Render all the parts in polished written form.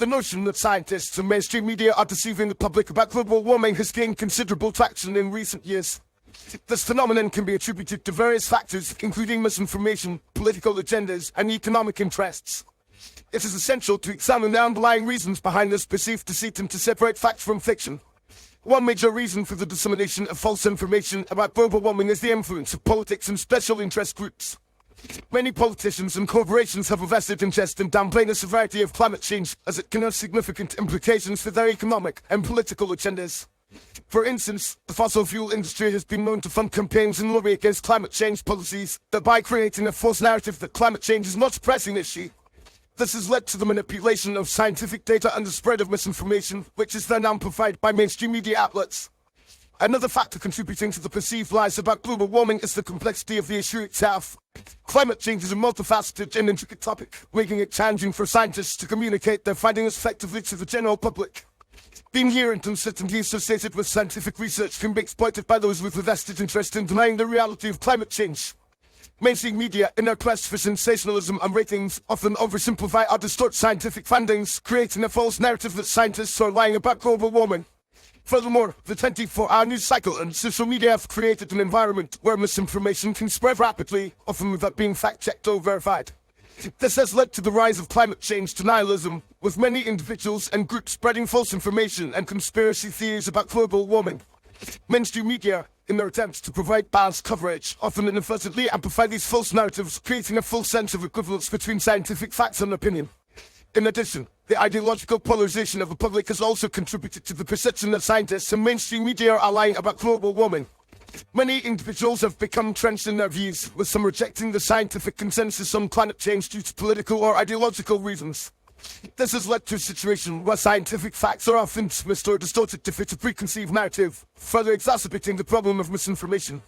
The notion that scientists and mainstream media are deceiving the public about global warming has gained considerable traction in recent years. This phenomenon can be attributed to various factors, including misinformation, political agendas, and economic interests. It is essential to examine the underlying reasons behind this perceived deceit and to separate fact from fiction. One major reason for the dissemination of false information about global warming is the influence of politics and special interest groups. Many politicians and corporations have a vested interest in downplaying the severity of climate change, as it can have significant implications for their economic and political agendas. For instance, the fossil fuel industry has been known to fund campaigns and lobby against climate change policies, thereby creating a false narrative that climate change is not a pressing issue. This has led to the manipulation of scientific data and the spread of misinformation, which is then amplified by mainstream media outlets. Another factor contributing to the perceived lies about global warming is the complexity of the issue itself. Climate change is a multifaceted and intricate topic, making it challenging for scientists to communicate their findings effectively to the general public. The inherent uncertainty associated with scientific research can be exploited by those with a vested interest in denying the reality of climate change. Mainstream media, in their quest for sensationalism and ratings, often oversimplify or distort scientific findings, creating a false narrative that scientists are lying about global warming. Furthermore, the 24-hour news cycle and social media have created an environment where misinformation can spread rapidly, often without being fact-checked or verified. This has led to the rise of climate change denialism, with many individuals and groups spreading false information and conspiracy theories about global warming. Mainstream media, in their attempts to provide balanced coverage, often inadvertently amplify these false narratives, creating a false sense of equivalence between scientific facts and opinion. In addition, the ideological polarization of the public has also contributed to the perception that scientists and mainstream media are lying about global warming. Many individuals have become entrenched in their views, with some rejecting the scientific consensus on climate change due to political or ideological reasons. This has led to a situation where scientific facts are often dismissed or distorted to fit a preconceived narrative, further exacerbating the problem of misinformation.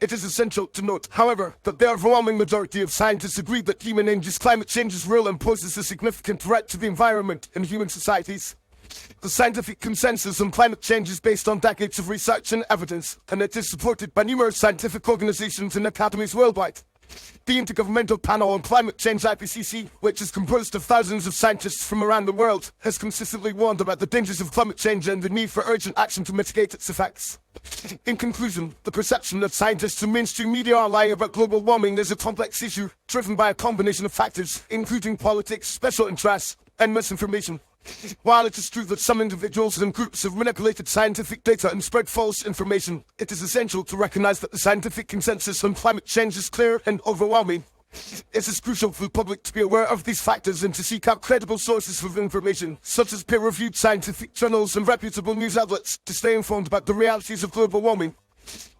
It is essential to note, however, that the overwhelming majority of scientists agree that human-induced climate change is real and poses a significant threat to the environment and human societies. The scientific consensus on climate change is based on decades of research and evidence, and it is supported by numerous scientific organizations and academies worldwide. The Intergovernmental Panel on Climate Change (IPCC), which is composed of thousands of scientists from around the world, has consistently warned about the dangers of climate change and the need for urgent action to mitigate its effects. In conclusion, the perception that scientists and mainstream media are lying about global warming is a complex issue, driven by a combination of factors, including politics, special interests, and misinformation. While it is true that some individuals and groups have manipulated scientific data and spread false information, it is essential to recognize that the scientific consensus on climate change is clear and overwhelming. It is crucial for the public to be aware of these factors and to seek out credible sources of information, such as peer-reviewed scientific journals and reputable news outlets, to stay informed about the realities of global warming.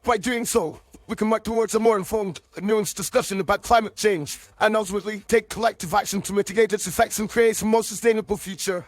By doing so, we can work towards a more informed and nuanced discussion about climate change, and ultimately take collective action to mitigate its effects and create a more sustainable future.